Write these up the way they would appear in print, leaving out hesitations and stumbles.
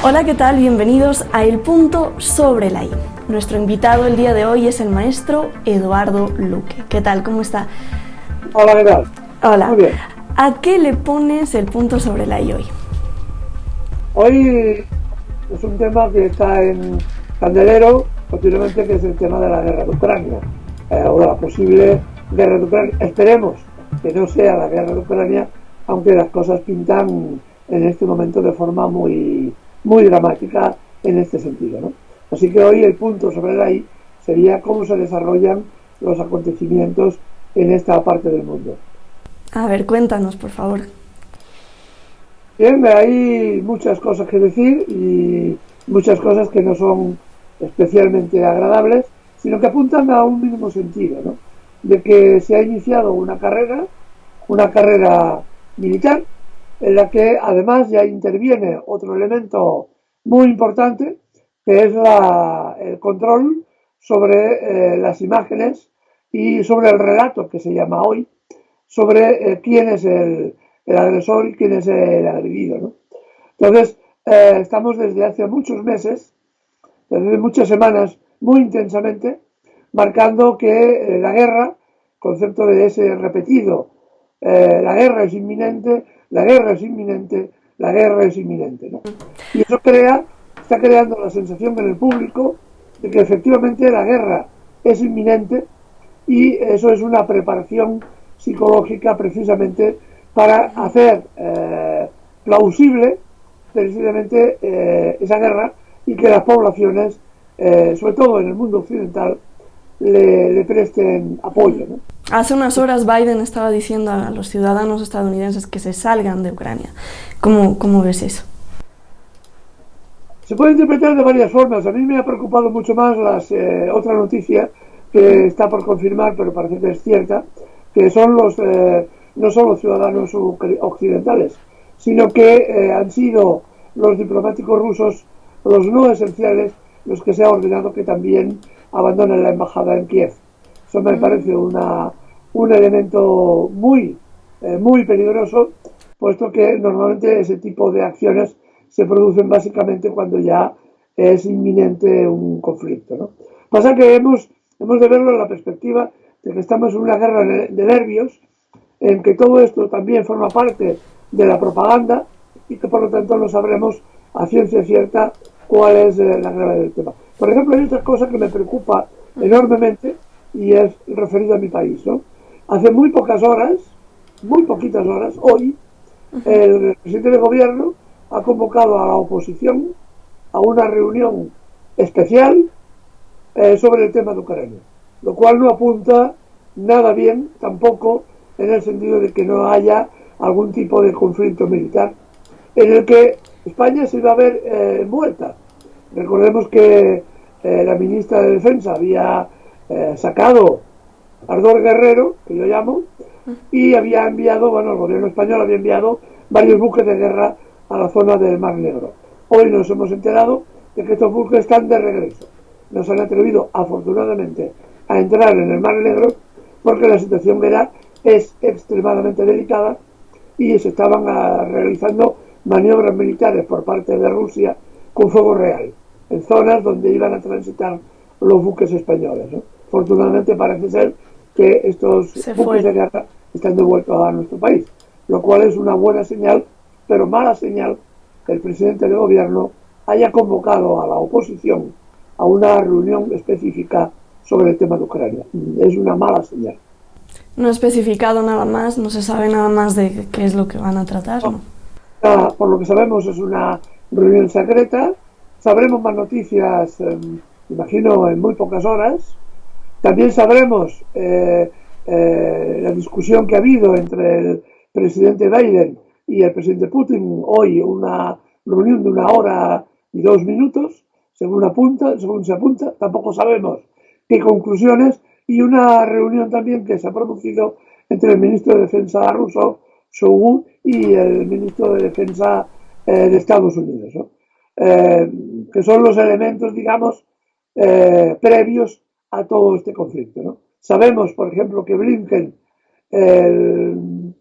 Hola, ¿qué tal? Bienvenidos a El Punto sobre la I. Nuestro invitado el día de hoy es el maestro Eduardo Luque. ¿Qué tal? ¿Cómo está? Hola, ¿qué tal? Hola. Muy bien. ¿A qué le pones el punto sobre la I hoy? Hoy es un tema que está en candelero posiblemente, que es el tema de la guerra de Ucrania, o de la posible guerra de Ucrania. Esperemos que no sea la guerra de Ucrania, aunque las cosas pintan en este momento de forma muy, muy dramática en este sentido, ¿no? Así que hoy el punto sobre la I sería cómo se desarrollan los acontecimientos en esta parte del mundo. A ver, cuéntanos, por favor. Bien, hay muchas cosas que decir y muchas cosas que no son especialmente agradables, sino que apuntan a un mismo sentido, ¿no? De que se ha iniciado una carrera militar, en la que además ya interviene otro elemento muy importante, que es el control sobre las imágenes y sobre el relato que se llama hoy, sobre quién es el agresor y quién es el agredido, ¿no? Entonces, estamos desde hace muchos meses, desde muchas semanas, muy intensamente, marcando que la guerra, concepto de ese repetido, la guerra es inminente, la guerra es inminente, la guerra es inminente, ¿no? Y eso está creando la sensación en el público de que efectivamente la guerra es inminente, y eso es una preparación psicológica precisamente para hacer plausible precisamente esa guerra, y que las poblaciones, sobre todo en el mundo occidental, le presten apoyo, ¿no? Hace unas horas Biden estaba diciendo a los ciudadanos estadounidenses que se salgan de Ucrania. ¿Cómo ves eso? Se puede interpretar de varias formas. A mí me ha preocupado mucho más otra noticia que está por confirmar, pero parece que es cierta, que son no solo ciudadanos occidentales, sino que han sido los diplomáticos rusos, los no esenciales, los que se ha ordenado que también abandonen la embajada en Kiev. Eso me parece un elemento muy peligroso, puesto que normalmente ese tipo de acciones se producen básicamente cuando ya es inminente un conflicto, ¿no? Pasa que hemos de verlo en la perspectiva de que estamos en una guerra de nervios, en que todo esto también forma parte de la propaganda, y que por lo tanto no sabremos a ciencia cierta cuál es la gravedad del tema. Por ejemplo, hay otra cosa que me preocupa enormemente, y es referida a mi país, ¿no? Hace muy poquitas horas, hoy, el presidente de gobierno ha convocado a la oposición a una reunión especial sobre el tema de Ucrania, lo cual no apunta nada bien tampoco, en el sentido de que no haya algún tipo de conflicto militar en el que España se iba a ver envuelta. Recordemos que la ministra de Defensa había sacado Ardor Guerrero, que yo llamo, y había enviado, bueno, el gobierno español había enviado varios buques de guerra a la zona del Mar Negro. Hoy nos hemos enterado de que estos buques están de regreso. No se han atrevido, afortunadamente, a entrar en el Mar Negro, porque la situación es extremadamente delicada, y se estaban realizando maniobras militares por parte de Rusia con fuego real, en zonas donde iban a transitar los buques españoles, ¿no? Afortunadamente parece ser que estos Se buques de fueron. guerra están devueltos a nuestro país, lo cual es una buena señal, pero mala señal que el presidente del gobierno haya convocado a la oposición a una reunión específica sobre el tema de Ucrania. Es una mala señal. No he especificado nada más, no se sabe nada más de qué es lo que van a tratar, ¿no? Por lo que sabemos, es una reunión secreta. Sabremos más noticias, imagino, en muy pocas horas. También sabremos la discusión que ha habido entre el presidente Biden y el presidente Putin hoy, una reunión de 1 hora y 2 minutos, según se apunta. Tampoco sabemos qué conclusiones, y una reunión también que se ha producido entre el ministro de Defensa ruso, Shoigu, y el ministro de Defensa de Estados Unidos, ¿no? Que son los elementos, digamos, previos a todo este conflicto, ¿no? Sabemos, por ejemplo, que Blinken, el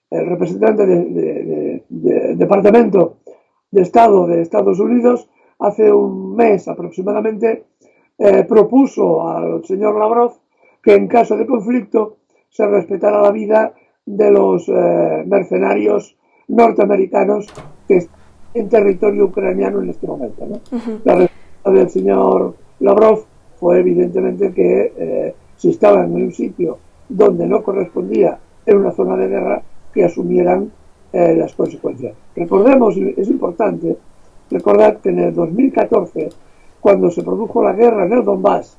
representante del departamento de Estado de Estados Unidos hace un mes aproximadamente propuso al señor Lavrov que en caso de conflicto se respetara la vida de los mercenarios norteamericanos que están en territorio ucraniano en este momento, ¿no? La respuesta del señor Lavrov fue evidentemente que si estaban en un sitio donde no correspondía en una zona de guerra, que asumieran las consecuencias. Recordemos, y es importante recordar que en el 2014, cuando se produjo la guerra en el Donbass,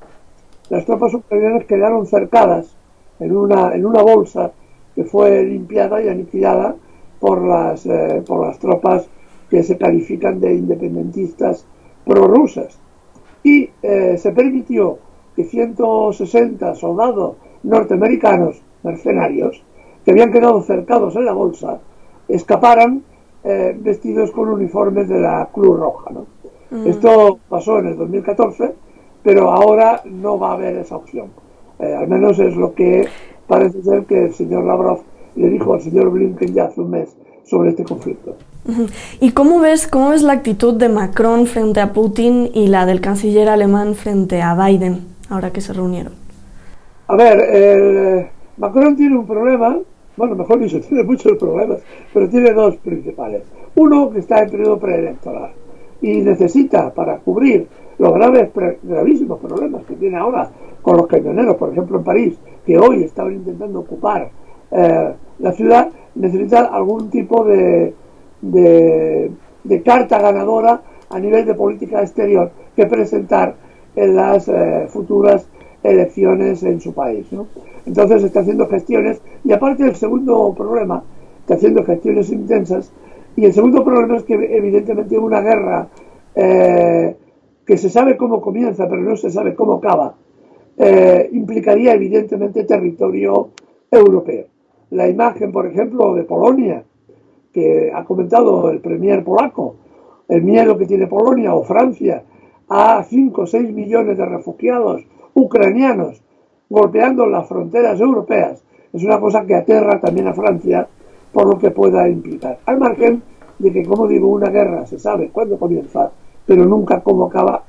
las tropas ucranianas quedaron cercadas en una bolsa que fue limpiada y aniquilada por las tropas que se califican de independentistas prorrusas. Y se permitió que 160 soldados norteamericanos, mercenarios, que habían quedado cercados en la bolsa, escaparan vestidos con uniformes de la Cruz Roja, ¿no? Esto pasó en el 2014, pero ahora no va a haber esa opción. Al menos es lo que parece ser que el señor Lavrov le dijo al señor Blinken ya hace un mes sobre este conflicto. ¿Y cómo ves la actitud de Macron frente a Putin y la del canciller alemán frente a Biden, ahora que se reunieron? A ver, Macron tiene un problema, bueno, mejor dicho, tiene muchos problemas, pero tiene dos principales. Uno, que está en periodo preelectoral y necesita, para cubrir los gravísimos problemas que tiene ahora con los camioneros, por ejemplo en París, que hoy estaban intentando ocupar la ciudad, necesita algún tipo de carta ganadora a nivel de política exterior que presentar en las futuras elecciones en su país, ¿no? Entonces está haciendo gestiones, y aparte el segundo problema, está haciendo gestiones intensas, y el segundo problema es que evidentemente una guerra que se sabe cómo comienza pero no se sabe cómo acaba, implicaría evidentemente territorio europeo. La imagen, por ejemplo, de Polonia, que ha comentado el premier polaco, el miedo que tiene Polonia o Francia a 5 o 6 millones de refugiados ucranianos golpeando las fronteras europeas, es una cosa que aterra también a Francia por lo que pueda implicar. Al margen de que, como digo, una guerra se sabe cuándo comienza, pero nunca cómo acaba,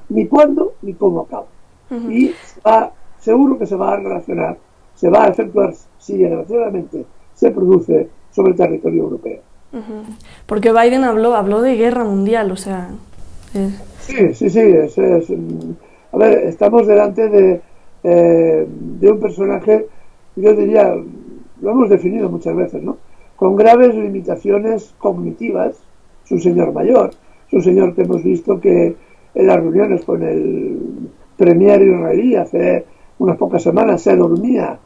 ni cuándo ni cómo acaba. Y seguro que se va a relacionar, se va a efectuar si desgraciadamente se produce sobre el territorio europeo. Porque Biden habló de guerra mundial, o sea... Sí. A ver, estamos delante de un personaje, yo diría, lo hemos definido muchas veces, ¿no? Con graves limitaciones cognitivas, es un señor mayor, es un señor que hemos visto que en las reuniones con el premier israelí hace unas pocas semanas se durmió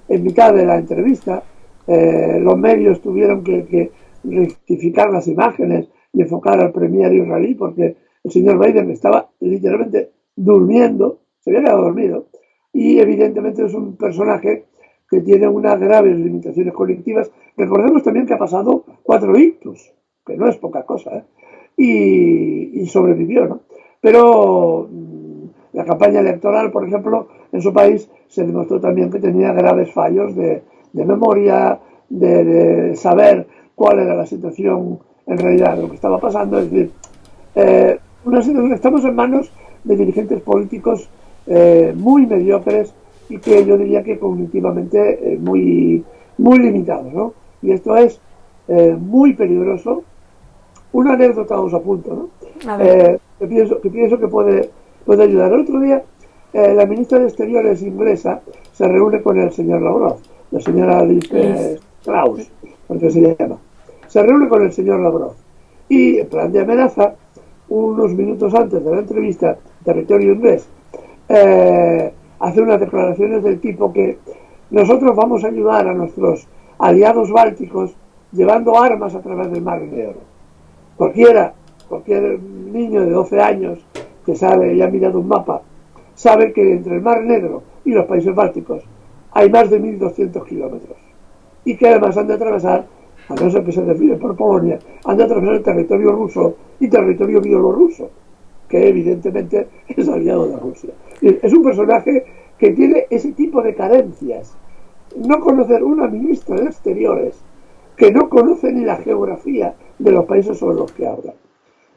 en mitad de la entrevista. Los medios tuvieron que rectificar las imágenes y enfocar al premier israelí porque el señor Biden estaba literalmente durmiendo, se había quedado dormido, y evidentemente es un personaje que tiene unas graves limitaciones cognitivas. Recordemos también que ha pasado 4 ictus, que no es poca cosa, y sobrevivió, ¿no? Pero la campaña electoral, por ejemplo, en su país se demostró también que tenía graves fallos de memoria, de saber cuál era la situación en realidad de lo que estaba pasando. Es decir, estamos en manos de dirigentes políticos muy mediocres y que yo diría que cognitivamente muy limitados, ¿no? Y esto es muy peligroso. Una anécdota os apunto, ¿no? Que pienso que puede ayudar. El otro día la ministra de Exteriores inglesa se reúne con el señor Lavrov, la señora Liz Truss, porque se llama. Se reúne con el señor Lavrov y, en plan de amenaza, unos minutos antes de la entrevista, territorio inglés, hace unas declaraciones del tipo que nosotros vamos a ayudar a nuestros aliados bálticos llevando armas a través del Mar Negro. Cualquier niño de 12 años que sabe y ha mirado un mapa, sabe que entre el Mar Negro y los países bálticos hay más de 1.200 kilómetros. Y que además han de atravesar, a no ser que se desvíen por Polonia, han de atravesar el territorio ruso y territorio bielorruso, que evidentemente es aliado de Rusia. Es un personaje que tiene ese tipo de carencias. No conocer una ministra de Exteriores que no conoce ni la geografía de los países sobre los que hablan.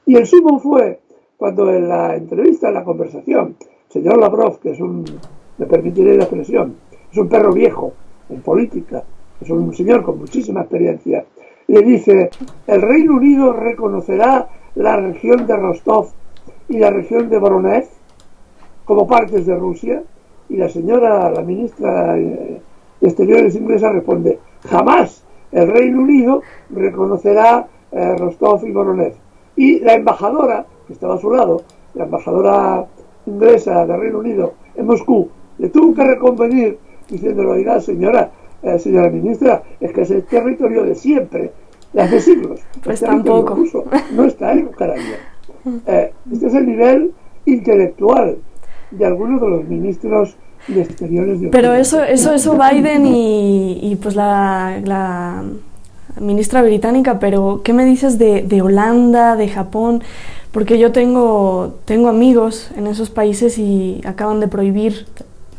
Y el sumo fue cuando en la entrevista, en la conversación, el señor Lavrov, que es me permitiré la expresión, es un perro viejo en política, es un señor con muchísima experiencia, le dice: el Reino Unido reconocerá la región de Rostov y la región de Voronezh como partes de Rusia. Y la ministra de Exteriores inglesa responde: jamás el Reino Unido reconocerá Rostov y Voronezh. Y la embajadora, que estaba a su lado, la embajadora inglesa del Reino Unido en Moscú, le tuvo que reconvenir diciéndole: oiga, señora ministra, es que es el territorio de siempre, de hace siglos. Pues el territorio tampoco. ruso no está en Ucrania. Este es el nivel intelectual de algunos de los ministros de Exteriores de Pero Occidente. eso Biden y pues la ministra británica, pero ¿qué me dices de Holanda, de Japón? Porque yo tengo amigos en esos países y acaban de prohibir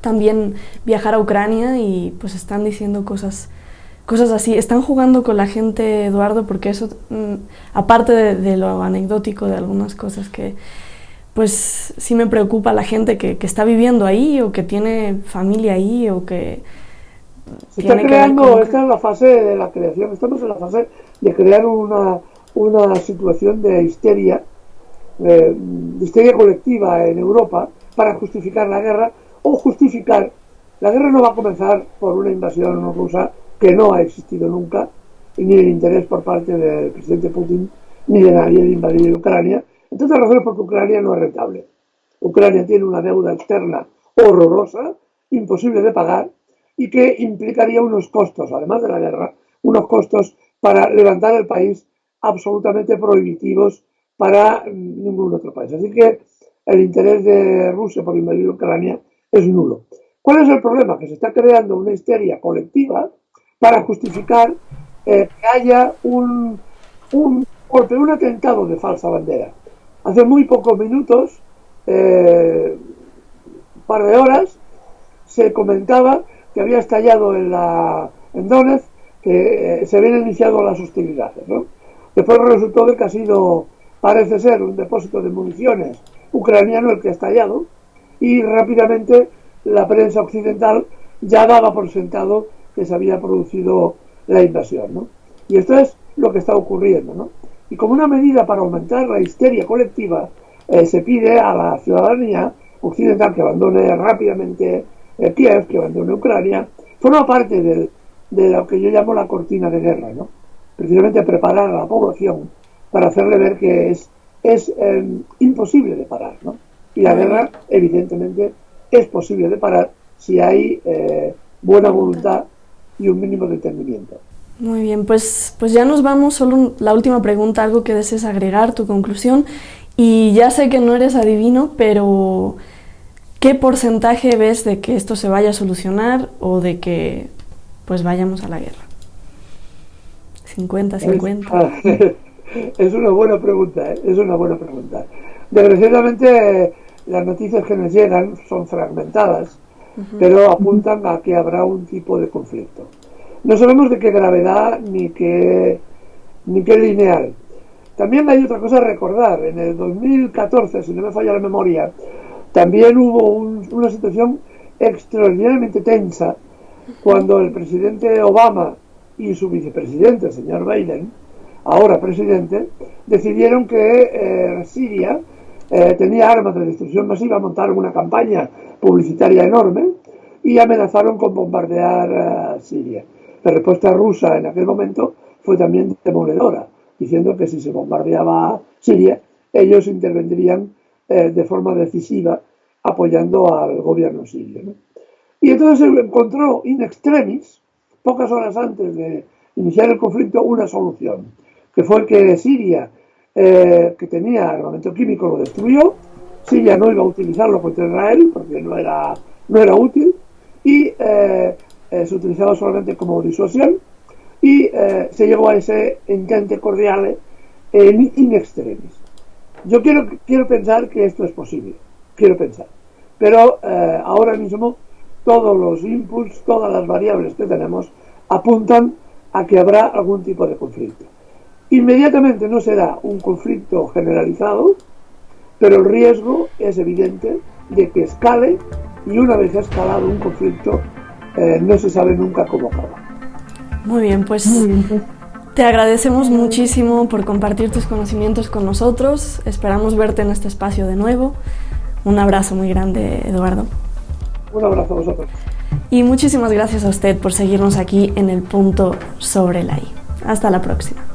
también viajar a Ucrania y pues están diciendo cosas así. Están jugando con la gente, Eduardo, porque eso, aparte de lo anecdótico de algunas cosas que pues sí me preocupa la gente que está viviendo ahí o que tiene familia ahí o que se está creando, esta es la fase de la creación, estamos en la fase de crear una situación de histeria colectiva en Europa para justificar la guerra o justificar. La guerra no va a comenzar por una invasión rusa que no ha existido nunca, ni el interés por parte del presidente Putin ni de nadie de invadir Ucrania, entre otras razones porque Ucrania no es rentable. Ucrania tiene una deuda externa horrorosa, imposible de pagar, y que implicaría unos costos, además de la guerra, unos costos para levantar el país absolutamente prohibitivos para ningún otro país. Así que el interés de Rusia por invadir Ucrania es nulo. ¿Cuál es el problema? Que se está creando una histeria colectiva para justificar que haya un golpe, un atentado de falsa bandera. Hace muy pocos minutos, un par de horas, se comentaba que había estallado en Donetsk, que se habían iniciado las hostilidades, ¿no? Después resultó que ha sido, parece ser, un depósito de municiones ucraniano el que ha estallado, y rápidamente la prensa occidental ya daba por sentado que se había producido la invasión, ¿no? Y esto es lo que está ocurriendo, ¿no? Y como una medida para aumentar la histeria colectiva, se pide a la ciudadanía occidental que abandone rápidamente Kiev, que abandone Ucrania. Forma parte de lo que yo llamo la cortina de guerra, ¿no? Precisamente preparar a la población para hacerle ver que es imposible de parar, ¿no? Y la guerra, evidentemente, es posible de parar si hay buena voluntad y un mínimo de entendimiento. Muy bien, pues ya nos vamos. Solo la última pregunta, algo que desees agregar, tu conclusión. Y ya sé que no eres adivino, pero ¿qué porcentaje ves de que esto se vaya a solucionar o de que pues vayamos a la guerra? 50-50. Es una buena pregunta, ¿eh? Es una buena pregunta. Desgraciadamente las noticias que nos llegan son fragmentadas, pero apuntan a que habrá un tipo de conflicto. No sabemos de qué gravedad ni qué lineal. También hay otra cosa a recordar. En el 2014, si no me falla la memoria, también hubo una situación extraordinariamente tensa cuando el presidente Obama y su vicepresidente, el señor Biden, ahora presidente, decidieron que Siria tenía armas de destrucción masiva, montaron una campaña publicitaria enorme y amenazaron con bombardear Siria. La respuesta rusa en aquel momento fue también demoledora, diciendo que si se bombardeaba Siria, ellos intervendrían de forma decisiva apoyando al gobierno sirio, ¿no? Y entonces se encontró in extremis, pocas horas antes de iniciar el conflicto, una solución, que fue que Siria, que tenía armamento químico, lo destruyó. Siria no iba a utilizarlo contra Israel porque no era útil, y se utilizaba solamente como disuasión, y se llegó a ese intento cordial in extremis. Yo quiero pensar que esto es posible, quiero pensar, pero ahora mismo todos los inputs, todas las variables que tenemos apuntan a que habrá algún tipo de conflicto. Inmediatamente no será un conflicto generalizado, pero el riesgo es evidente de que escale, y una vez escalado un conflicto no se sabe nunca cómo acaba. Muy bien, pues te agradecemos muchísimo por compartir tus conocimientos con nosotros. Esperamos verte en este espacio de nuevo. Un abrazo muy grande, Eduardo. Un abrazo a vosotros. Y muchísimas gracias a usted por seguirnos aquí en El Punto sobre la I. Hasta la próxima.